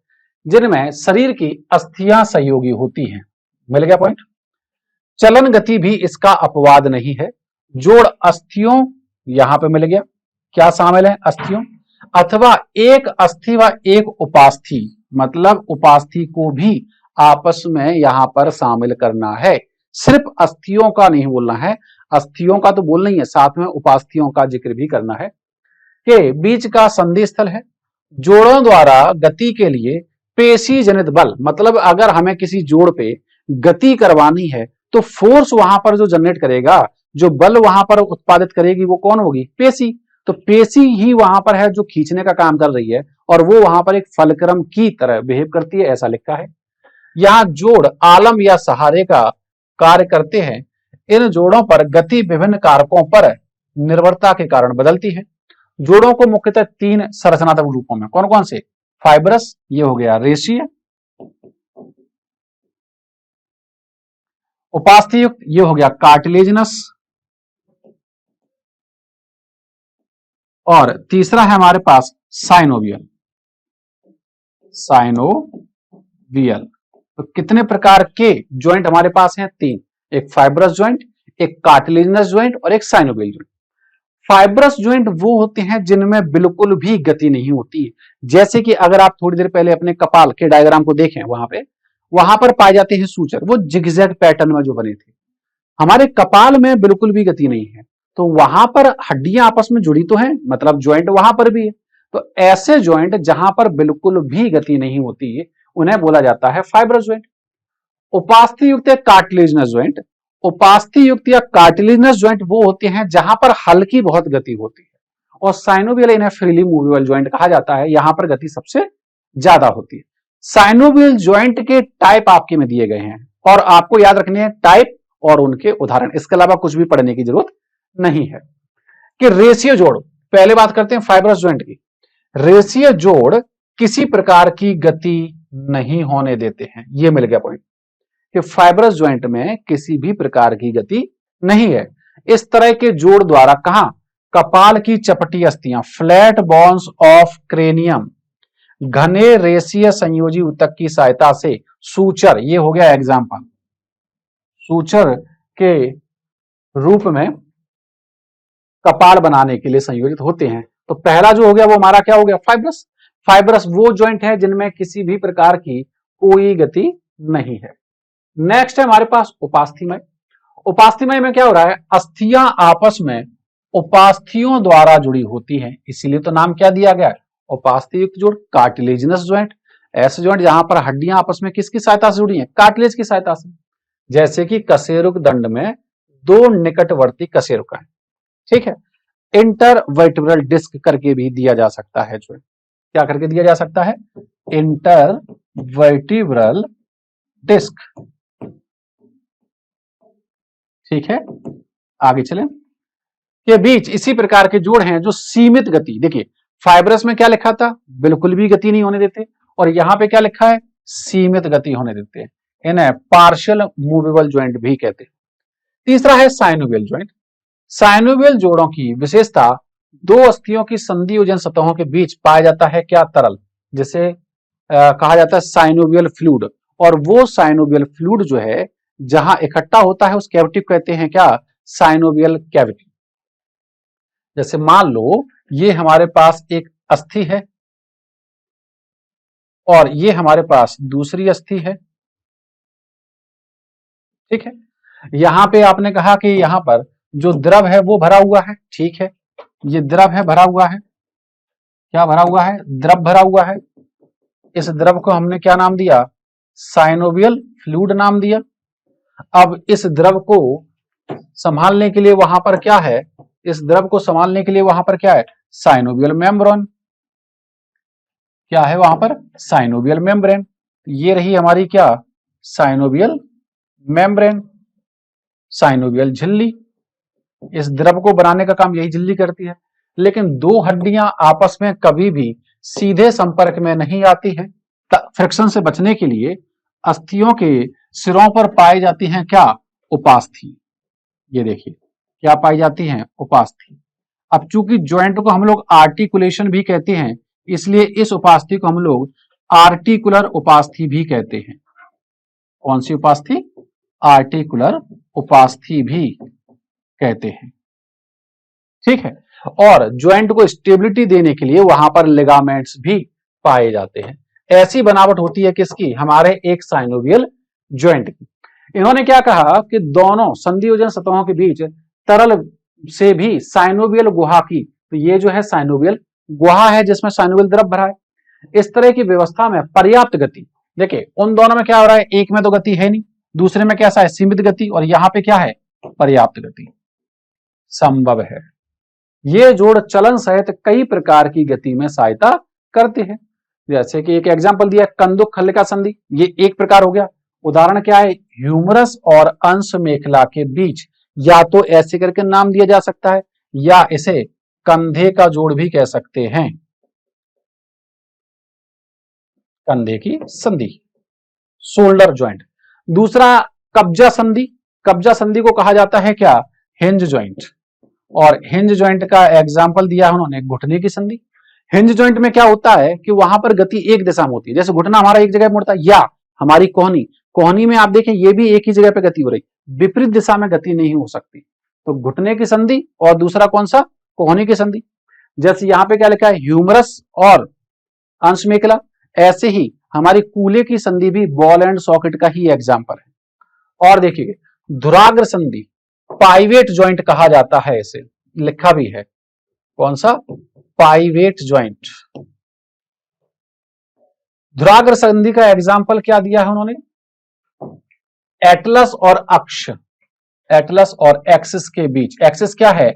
जिनमें शरीर की अस्थियां सहयोगी होती हैं। मिल गया पॉइंट। चलन गति भी इसका अपवाद नहीं है। जोड़ अस्थियों, यहां पे मिल गया, क्या शामिल है अस्थियों, अथवा एक अस्थि व एक उपास्थि, मतलब उपास्थि को भी आपस में यहां पर शामिल करना है। सिर्फ अस्थियों का नहीं बोलना है, अस्थियों का तो बोलना ही है, साथ में उपास्थियों का जिक्र भी करना है, के बीच का संधि स्थल है। जोड़ों द्वारा गति के लिए पेशी जनित बल, मतलब अगर हमें किसी जोड़ पे गति करवानी है तो फोर्स वहां पर जो जनरेट करेगा, जो बल वहां पर उत्पादित करेगी, वो कौन होगी, पेशी। तो पेशी ही वहां पर है जो खींचने का काम कर रही है, और वो वहां पर एक फलक्रम की तरह बिहेव करती है, ऐसा लिखा है। यहां जोड़ आलम या सहारे का कार्य करते हैं। इन जोड़ों पर गति विभिन्न कारकों पर निर्भरता के कारण बदलती है। जोड़ों को मुख्यतः 3 संरचनात्मक रूपों में, कौन कौन से, फाइब्रस, ये हो गया रेशिय। उपास्थि युक्त, ये हो गया कार्टिलेजिनस। और तीसरा है हमारे पास साइनोवियल। साइनोवियल। तो कितने प्रकार के ज्वाइंट हमारे पास हैं? तीन, एक फाइब्रस ज्वाइंट, एक कार्टिलेजिनस ज्वाइंट और एक साइनोवियल ज्वाइंट। फाइब्रस ज्वाइंट वो होते हैं जिनमें बिल्कुल भी गति नहीं होती, जैसे कि अगर आप थोड़ी देर पहले अपने कपाल के डायग्राम को देखें, वहां पर पाए जाते हैं सूचर, वो जिगजैग पैटर्न में जो बने थे। हमारे कपाल में बिल्कुल भी गति नहीं है, तो वहां पर हड्डियां आपस में जुड़ी तो हैं, मतलब ज्वाइंट वहां पर भी है। तो ऐसे ज्वाइंट जहां पर बिल्कुल भी गति नहीं होती, उन्हें बोला जाता है फाइब्रस ज्वाइंट। उपास्थि युक्त या कार्टिलेजिनस ज्वाइंट, उपास्थि युक्त या कार्टिलेजिनस ज्वाइंट वो होते हैं जहां पर हल्की बहुत गति होती है, और साइनोवियल इन्हें फ्रीली मूवेबल ज्वाइंट कहा जाता है, यहां पर गति सबसे ज्यादा होती है। साइनोवियल ज्वाइंट के टाइप आपके में दिए गए हैं, और आपको याद रखने हैं टाइप और उनके उदाहरण, इसके अलावा कुछ भी पढ़ने की जरूरत नहीं है। कि रेशियो जोड़, पहले बात करते हैं फाइब्रस ज्वाइंट की। रेशियो जोड़ किसी प्रकार की गति नहीं होने देते हैं, यह मिल गया पॉइंट कि फाइब्रस ज्वाइंट में किसी भी प्रकार की गति नहीं है। इस तरह के जोड़ द्वारा कहां, कपाल की चपटी अस्थियां, फ्लैट बोन्स ऑफ क्रेनियम, घने रेशिय संयोजी ऊतक की सहायता से सूचर, ये हो गया एग्जाम्पल, सूचर के रूप में कपाल बनाने के लिए संयोजित होते हैं। तो पहला जो हो गया वो हमारा क्या हो गया? फाइब्रस। फाइब्रस वो ज्वाइंट है जिनमें किसी भी प्रकार की कोई गति नहीं है। नेक्स्ट है हमारे पास उपास्थीमय। उपास्थीमय में क्या हो रहा है? अस्थियां आपस में उपास्थियों द्वारा जुड़ी होती हैं, इसीलिए तो नाम क्या दिया गया है? उपास्थि युक्त जोड़, कार्टिलेजिनस ज्वाइंट। ऐसे ज्वाइंट जहां पर हड्डियां आपस में किसकी सहायता से जुड़ी हैं? कार्टिलेज की सहायता से। जैसे कि कशेरुक दंड में दो निकटवर्ती कशेरुक है, ठीक है। इंटरवर्टिब्रल डिस्क करके भी दिया जा सकता है ज्वाइंट। क्या करके दिया जा सकता है? इंटरवर्टिब्रल डिस्क, ठीक है। आगे चलें। के बीच इसी प्रकार के जोड़ हैं जो सीमित गति, देखिए फाइब्रस में क्या लिखा था? बिल्कुल भी गति नहीं होने देते, और यहां पे क्या लिखा है? सीमित गति होने देते हैं। इन्हें पार्शियल मूवेबल ज्वाइंट भी कहते हैं। तीसरा है साइनोवियल ज्वाइंट। साइनोवियल जोड़ों की विशेषता, दो अस्थियों की संधियोजन सतहों के बीच पाया जाता है क्या? तरल, जिसे कहा जाता है साइनोवियल फ्लूइड। और वो साइनोवियल फ्लूइड जो है जहां इकट्ठा होता है उस कैविटी को कहते हैं क्या? Synovial cavity. जैसे मान लो ये हमारे पास एक अस्थि है और ये हमारे पास दूसरी अस्थि है, ठीक है। यहां पे आपने कहा कि यहां पर जो द्रव है वो भरा हुआ है, ठीक है। ये द्रव है, भरा हुआ है। क्या भरा हुआ है? द्रव भरा हुआ है। इस द्रव को हमने क्या नाम दिया? साइनोवियल फ्लूइड नाम दिया। अब इस द्रव को संभालने के लिए वहां पर क्या है? इस द्रव को संभालने के लिए वहां पर क्या है? Synovial membrane. क्या है वहां पर? Synovial membrane. ये रही हमारी क्या? साइनोवियल मेम्ब्रेन, साइनोवियल झिल्ली। इस द्रव को बनाने का काम यही झिल्ली करती है। लेकिन दो हड्डियां आपस में कभी भी सीधे संपर्क में नहीं आती हैं। फ्रिक्शन से बचने के लिए अस्थियों के सिरों पर पाई जाती हैं क्या? उपास्थि। ये देखिए क्या पाई जाती हैं? उपास्थि। अब चूंकि ज्वाइंट को हम लोग आर्टिकुलेशन भी कहते हैं, इसलिए इस उपास्थि को हम लोग आर्टिकुलर उपास्थि भी कहते हैं। कौन सी उपास्थि? आर्टिकुलर उपास्थि भी कहते हैं, ठीक है। और ज्वाइंट को स्टेबिलिटी देने के लिए वहां पर लिगामेंट्स भी पाए जाते हैं। ऐसी बनावट होती है किसकी? हमारे एक साइनोवियल ज्वाइंट की। इन्होंने क्या कहा कि दोनों संधियोजन सतहों के बीच तरल से भी साइनोवियल गुहा की, तो ये जो है साइनोवियल गुहा है जिसमें साइनोवियल द्रव भरा है। इस तरह की व्यवस्था में पर्याप्त गति, देखिए उन दोनों में क्या हो रहा है? एक में तो गति है नहीं, दूसरे में कैसा है? सीमित गति, और यहां पे क्या है? पर्याप्त गति संभव है। ये जोड़ चलन सहित कई प्रकार की गति में सहायता करते हैं। जैसे कि एक एग्जांपल दिया, कंदुक खल्लिका संधि, ये एक प्रकार हो गया। उदाहरण क्या है? ह्यूमरस और अंश मेखला के बीच, या तो ऐसे करके नाम दिया जा सकता है या इसे कंधे का जोड़ भी कह सकते हैं। कंधे की संधि, शोल्डर ज्वाइंट। दूसरा कब्जा संधि, कब्जा संधि को कहा जाता है क्या, हिंज ज्वाइंट। और हिंज ज्वाइंट का एग्जाम्पल दिया है उन्होंने घुटने की संधि। हिंज ज्वाइंट में क्या होता है कि वहां पर गति एक दिशा में होती है, जैसे घुटना हमारा एक जगह मुड़ता है, या हमारी कोहनी, कोहनी में आप देखें ये भी एक ही जगह पे गति हो रही, विपरीत दिशा में गति नहीं हो सकती। तो घुटने की संधि और दूसरा कौन सा, कोहनी की संधि। जैसे यहां पे क्या लिखा है, ह्यूमरस और अंश मेखला, ऐसे ही हमारी कूले की संधि भी बॉल एंड सॉकेट का ही एग्जाम्पल है। और देखिए धुराग्र संधि, पाइवेट ज्वाइंट कहा जाता है इसे, लिखा भी है कौन सा, पाइवेट ज्वाइंट। धुराग्र संधि का एग्जाम्पल क्या दिया है उन्होंने, एटलस और अक्ष, एटलस और एक्सिस के बीच, एक्सिस क्या है,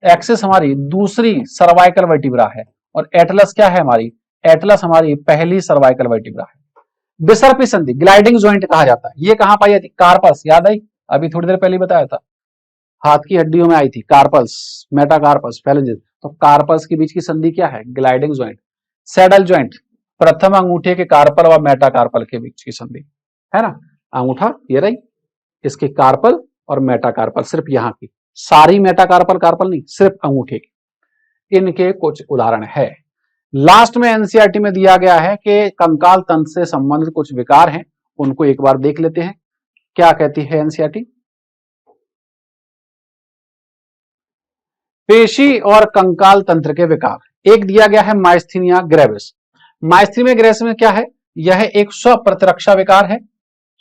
एक्सिस हमारी दूसरी सर्वाइकल वर्टिब्रा है और एटलस क्या है हमारी, एटलस हमारी पहली सर्वाइकल वर्टिब्रा है। बिसर्पी संधि, ग्लाइडिंग ज्वाइंट कहा जाता है, ये कहां पाई जाती, कार्पस, याद आई, अभी थोड़ी देर पहले बताया था, हाथ की हड्डियों में आई थी, कार्पल्स, मेटाकार्पस, फैलेंजेस। तो कार्पल्स के बीच की संधि क्या है, ग्लाइडिंग ज्वाइंट। सैडल ज्वाइंट, प्रथम अंगूठे के कार्पल व मेटाकार्पल के बीच की संधि, है ना, अंगूठा ये रही, इसके कार्पल और मेटाकार्पल, सिर्फ यहां की, सारी मेटाकार्पल कार्पल नहीं, सिर्फ अंगूठे की, इनके कुछ उदाहरण है। लास्ट में एनसीईआरटी में दिया गया है कि कंकाल तंत्र से संबंधित कुछ विकार हैं, उनको एक बार देख लेते हैं, क्या कहती है एनसीईआरटी। पेशी और कंकाल तंत्र के विकार, एक दिया गया है माइस्थीनिया ग्रेविस। माइस्थीनिया ग्रेविस में क्या है, यह एक स्वप्रतिरक्षा विकार है।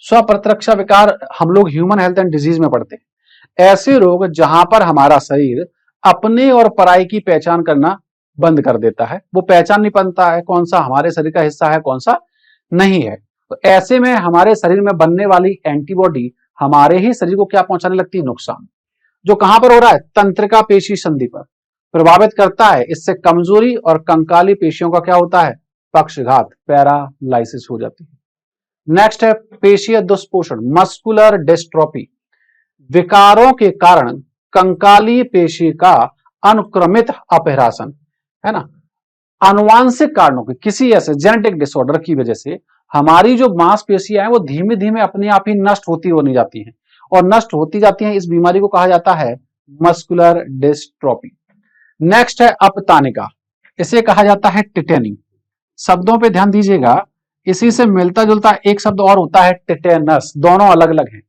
स्वप्रतिरक्षा विकार हम लोग ह्यूमन हेल्थ एंड डिजीज में पढ़ते हैं, ऐसे रोग जहां पर हमारा शरीर अपने और पराई की पहचान करना बंद कर देता है, वो पहचान नहीं पाता है कौन सा हमारे शरीर का हिस्सा है कौन सा नहीं है। तो ऐसे में हमारे शरीर में बनने वाली एंटीबॉडी हमारे ही शरीर को क्या पहुंचाने लगती है, नुकसान, जो कहां पर हो रहा है, तंत्रिका पेशी संधि पर प्रभावित करता है। इससे कमजोरी और कंकाली पेशियों का क्या होता है, पक्षघात, पैरालाइसिस हो जाती है। नेक्स्ट है पेशीय दुष्पोषण, मस्कुलर डिस्ट्रोफी, विकारों के कारण कंकाली पेशी का अनुक्रमित अपहरासन, है ना, आनुवांशिक कारणों के किसी ऐसे जेनेटिक डिसऑर्डर की वजह से हमारी जो मांसपेशियां हैं वो धीमे धीमे अपने आप ही नष्ट होती होनी जाती हैं और नष्ट होती जाती हैं, इस बीमारी को कहा जाता है मस्कुलर डिस्ट्रोफी। नेक्स्ट है अपतानिका, इसे कहा जाता है टिटेनी। शब्दों पे ध्यान दीजिएगा, इसी से मिलता जुलता एक शब्द और होता है टिटेनस, दोनों अलग अलग हैं।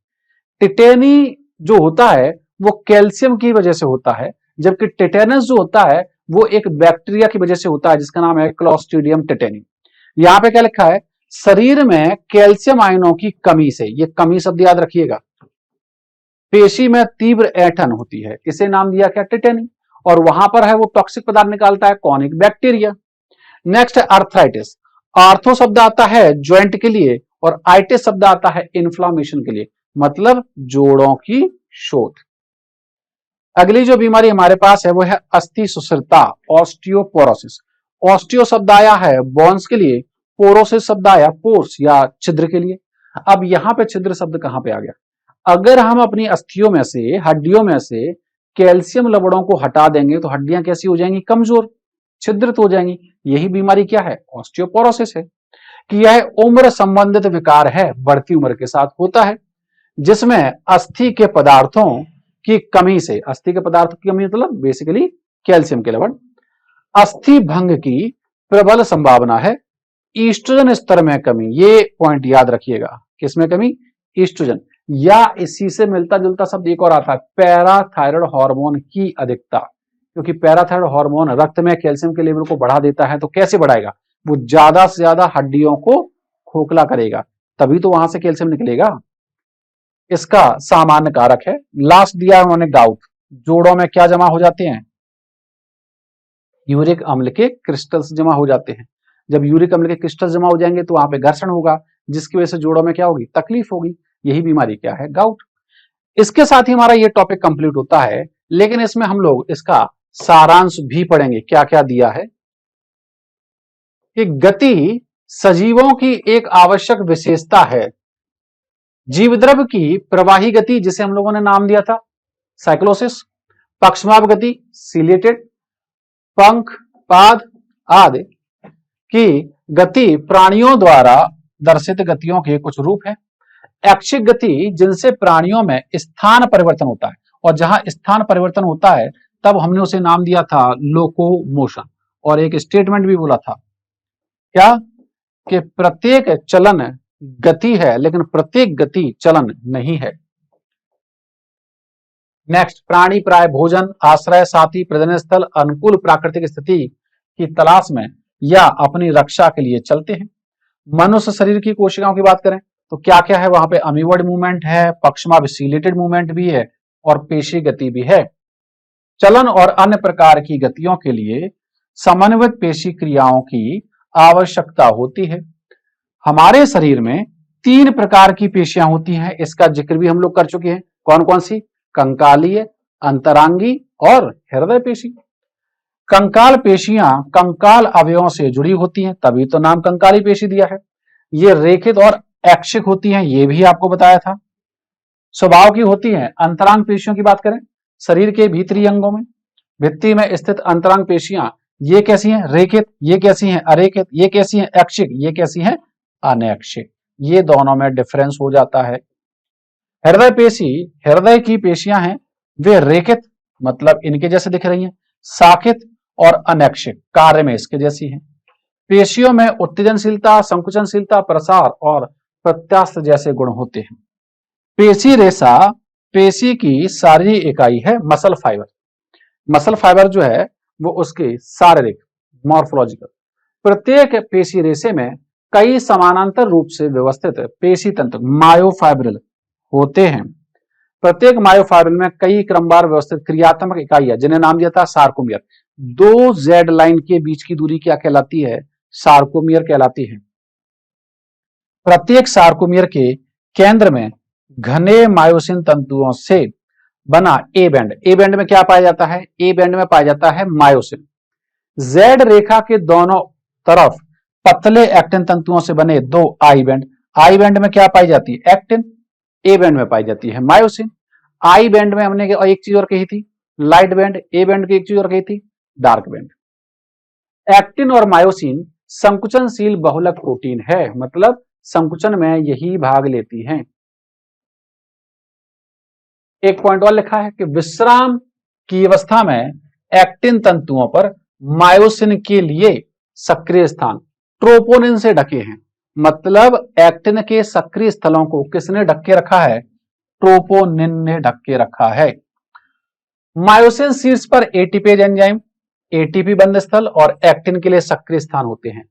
टिटेनी जो होता है वो कैल्शियम की वजह से होता है, जबकि टिटेनस जो होता है वो एक बैक्टीरिया की वजह से होता है जिसका नाम है क्लोस्ट्रीडियम टिटेनी। यहां पे क्या लिखा है, शरीर में कैल्शियम आयनों की कमी से, ये कमी शब्द याद रखिएगा, पेशी में तीव्र ऐंठन होती है, इसे नाम दिया क्या, टिटेनी। और वहां पर है वो टॉक्सिक पदार्थ निकालता है, कौन, एक बैक्टीरिया। नेक्स्ट है अर्थराइटिस, आर्थो शब्द आता है ज्वाइंट के लिए और आइटिस शब्द आता है इन्फ्लामेशन के लिए, मतलब जोड़ों की शोथ। अगली जो बीमारी हमारे पास है वो है अस्थि सुसरता, ऑस्टियोपोरोसिस। ऑस्टियो शब्द आया है बोन्स के लिए, पोरोसिस शब्द आया पोर्स या छिद्र के लिए। अब यहां पे छिद्र शब्द कहां पे आ गया, अगर हम अपनी अस्थियों में से, हड्डियों में से कैल्शियम लवणों को हटा देंगे तो हड्डियां कैसी हो जाएंगी, कमजोर, छिद्रित हो जाएंगी। यही बीमारी क्या है, ऑस्टियोपोरोसिस है, कि यह उम्र संबंधित विकार है, बढ़ती उम्र के साथ होता है, जिसमें अस्थि के पदार्थों की कमी से, अस्थि के पदार्थों की कमी मतलब बेसिकली कैल्शियम के लवण, अस्थि भंग की प्रबल संभावना है। ईस्ट्रोजन स्तर में कमी, ये पॉइंट याद रखिएगा, किसमें कमी, ईस्ट्रोजन, या इसी से मिलता जुलता शब्द एक और आता है पैराथायराइड हार्मोन की अधिकता, क्योंकि पैराथायराइड हार्मोन रक्त में कैल्शियम के लेवल को बढ़ा देता है। तो कैसे बढ़ाएगा, वो ज्यादा से ज्यादा हड्डियों को खोखला करेगा, तभी तो वहां से कैल्शियम निकलेगा, इसका सामान्य कारक है। लास्ट दिया उन्होंने गाउट, जोड़ों में क्या जमा हो जाते हैं, यूरिक अम्ल के क्रिस्टल्स जमा हो जाते हैं। जब यूरिक अम्ल के क्रिस्टल्स जमा हो जाएंगे तो वहां पे घर्षण होगा, जिसकी वजह से जोड़ों में क्या होगी, तकलीफ होगी, यही बीमारी क्या है, गाउट। इसके साथ ही हमारा ये टॉपिक कंप्लीट होता है, लेकिन इसमें हम लोग इसका सारांश भी पढ़ेंगे, क्या क्या दिया है कि गति सजीवों की एक आवश्यक विशेषता है, जीवद्रव्य की प्रवाही गति जिसे हम लोगों ने नाम दिया था साइक्लोसिस, पक्षमाप गति सिलेटेड, पंख, पाद आदि की गति प्राणियों द्वारा दर्शित गतियों के कुछ रूप है। ऐच्छिक गति जिनसे प्राणियों में स्थान परिवर्तन होता है, और जहां स्थान परिवर्तन होता है तब हमने उसे नाम दिया था लोकोमोशन। और एक स्टेटमेंट भी बोला था क्या, कि प्रत्येक चलन गति है लेकिन प्रत्येक गति चलन नहीं है। नेक्स्ट, प्राणी प्राय भोजन, आश्रय, साथी, प्रजनन स्थल, अनुकूल प्राकृतिक स्थिति की तलाश में या अपनी रक्षा के लिए चलते हैं। मनुष्य शरीर की कोशिकाओं की बात करें तो क्या क्या है वहां पे, अमीवर्ड मूवमेंट है, पक्षमाभिसीलेटेड मूवमेंट भी है और पेशी गति भी है। चलन और अन्य प्रकार की गतियों के लिए समन्वित पेशी क्रियाओं की आवश्यकता होती है। हमारे शरीर में 3 प्रकार की पेशियां होती हैं, इसका जिक्र भी हम लोग कर चुके हैं। कौन कौन सी, कंकालीय, अंतरांगी और हृदय पेशी। कंकाल पेशियां कंकाल अवयवों से जुड़ी होती हैं, तभी तो नाम कंकाली पेशी दिया है। ये रेखित और ऐच्छिक होती हैं, ये भी आपको बताया था। स्वभाव की होती हैं। अंतरांग पेशियों की बात करें, शरीर के भीतरी अंगों में भित्ति में स्थित अंतरांग पेशियां ये कैसी हैं, रेखित, ये कैसी हैं, अरेखित, ये कैसी हैं, ऐच्छिक, ये कैसी हैं, अनैच्छिक। ये दोनों में डिफरेंस हो जाता है। हृदय पेशी, हृदय की पेशियां हैं, वे रेखित मतलब इनके जैसे दिख रही हैं, साखित और अनैच्छिक कार्य में इसके जैसी हैं। पेशियों में उत्तेजनशीलता, संकुचनशीलता, प्रसार और प्रत्यास्थ जैसे गुण होते हैं। पेशी रेशा पेशी की शारीरिक इकाई है। मसल फाइबर, मसल फाइबर जो है वो उसके शारीरिक मॉर्फोलॉजिकल। प्रत्येक पेशी रेशे में कई समानांतर रूप से व्यवस्थित पेशी तंत्र मायोफाइब्रिल होते हैं। प्रत्येक मायोफाइब्रिल में कई क्रमवार व्यवस्थित क्रियात्मक इकाइयां जिन्हें नाम दिया था सार्कोमियर। 2 जेड लाइन के बीच की दूरी क्या कहलाती है, सार्कोमियर कहलाती है। प्रत्येक सार्कोमियर के केंद्र में घने मायोसिन तंतुओं से बना ए बैंड, ए बैंड में क्या पाया जाता है, ए बैंड में पाया जाता है मायोसिन। जेड रेखा के दोनों तरफ पतले एक्टिन तंतुओं से बने 2 आई बैंड, आई बैंड में क्या पाई जाती है, एक्टिन, ए बैंड में पाई जाती है मायोसिन। आई बैंड में हमने एक चीज और कही थी, लाइट बैंड, ए बैंड की एक चीज और कही थी, डार्क बैंड। एक्टिन और मायोसिन संकुचनशील बहुलक प्रोटीन है, मतलब संकुचन में यही भाग लेती हैं। एक पॉइंट और लिखा है कि विश्राम की अवस्था में एक्टिन तंतुओं पर मायोसिन के लिए सक्रिय स्थान ट्रोपोनिन से ढके हैं, मतलब एक्टिन के सक्रिय स्थलों को किसने ढक के रखा है, ट्रोपोनिन ने ढक के रखा है। मायोसिन शीर्ष पर एटीपेज एंजाइम, एटीपी बंध स्थल और एक्टिन के लिए सक्रिय स्थान होते हैं।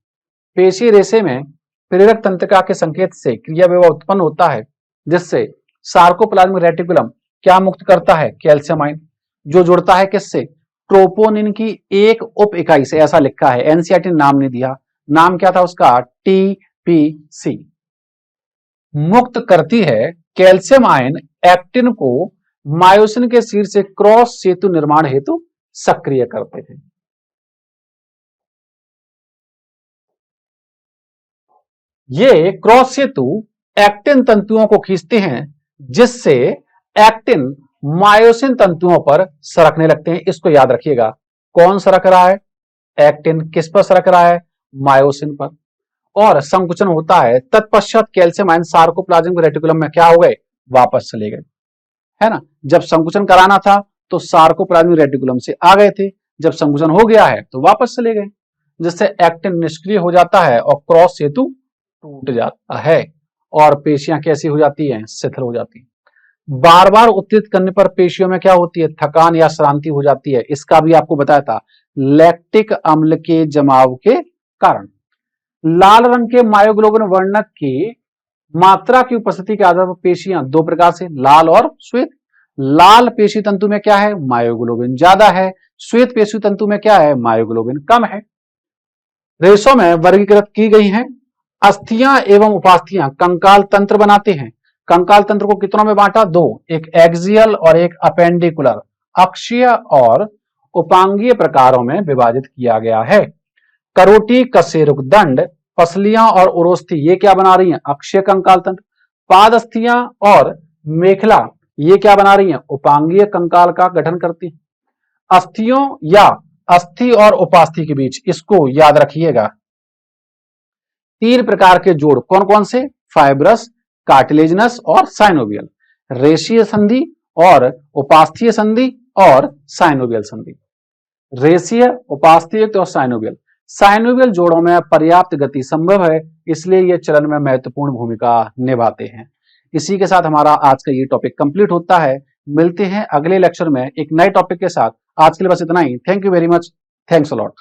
पेशी रेशे में प्रेरक तंत्रिका के संकेत से क्रिया विभव उत्पन्न होता है, जिससे सार्कोप्लाज्मिक रेटिकुलम क्या मुक्त करता है, कैल्शियम आयन, जो जुड़ता है किससे, ट्रोपोनिन की एक उप इकाई से। ऐसा लिखा है, एनसीईआरटी नाम नहीं दिया, नाम क्या था उसका, टीपीसी। मुक्त करती है कैल्शियम आयन एक्टिन को मायोसिन के शीर्ष से क्रॉस सेतु निर्माण हेतु सक्रिय करते हैं। ये क्रॉस सेतु एक्टिन तंतुओं को खींचते हैं, जिससे एक्टिन मायोसिन तंतुओं पर सरकने लगते हैं। इसको याद रखिएगा, कौन सरक रहा है, एक्टिन किस पर सरक रहा है, मायोसिन पर, और संकुचन होता है। तत्पश्चात कैल्शियम आयन सार्कोप्लाज्मिक रेटिकुलम में क्या हो गए, वापस चले गए, है ना। जब संकुचन कराना था तो सार्कोप्लाज्मिक रेटिकुलम से आ गए थे, जब संकुचन हो गया है तो वापस चले गए, जिससे एक्टिन निष्क्रिय हो जाता है और क्रॉस सेतु टूट जाता है और पेशियां कैसी हो जाती हैं, शिथिल हो जाती है। बार बार उत्तेजित करने पर पेशियों में क्या होती है, थकान या श्रांति हो जाती है। इसका भी आपको बताया था, लैक्टिक अम्ल के जमाव के कारण। लाल रंग के मायोग्लोबिन वर्णक की मात्रा की उपस्थिति के आधार पर पेशियां 2 प्रकार से, लाल और श्वेत। लाल पेशी तंतु में क्या है, मायोग्लोबिन ज्यादा है, श्वेत पेशी तंतु में क्या है, मायोग्लोबिन कम है। रेशों में वर्गीकृत की गई हैं। अस्थियां एवं उपास्थियां कंकाल तंत्र बनाते हैं। कंकाल तंत्र को कितनों में बांटा, 2, एक एक्सियल और एक अपेंडिकुलर, अक्षीय और उपांगीय प्रकारों में विभाजित किया गया है। करोटी, कशेरुक दंड, पसलियां और उरोस्थी ये क्या बना रही हैं, अक्षीय कंकाल तंत्र। पादस्थियां और मेखला ये क्या बना रही हैं, उपांगीय कंकाल का गठन करती हैं। अस्थियों या अस्थि और उपास्थि के बीच, इसको याद रखिएगा, तीन प्रकार के जोड़ कौन कौन से? फाइब्रस, कार्टिलेजिनस और साइनोवियल। रेशीय संधि और उपास्थीय संधि और साइनोवियल संधि। रेशीय, उपास्थीय और साइनोवियल। साइनोवियल जोड़ों में पर्याप्त गति संभव है, इसलिए ये चलन में महत्वपूर्ण भूमिका निभाते हैं। इसी के साथ हमारा आज का ये टॉपिक कंप्लीट होता है। मिलते हैं अगले लेक्चर में एक नए टॉपिक के साथ। आज के लिए बस इतना ही। Thank you very much. Thanks a lot.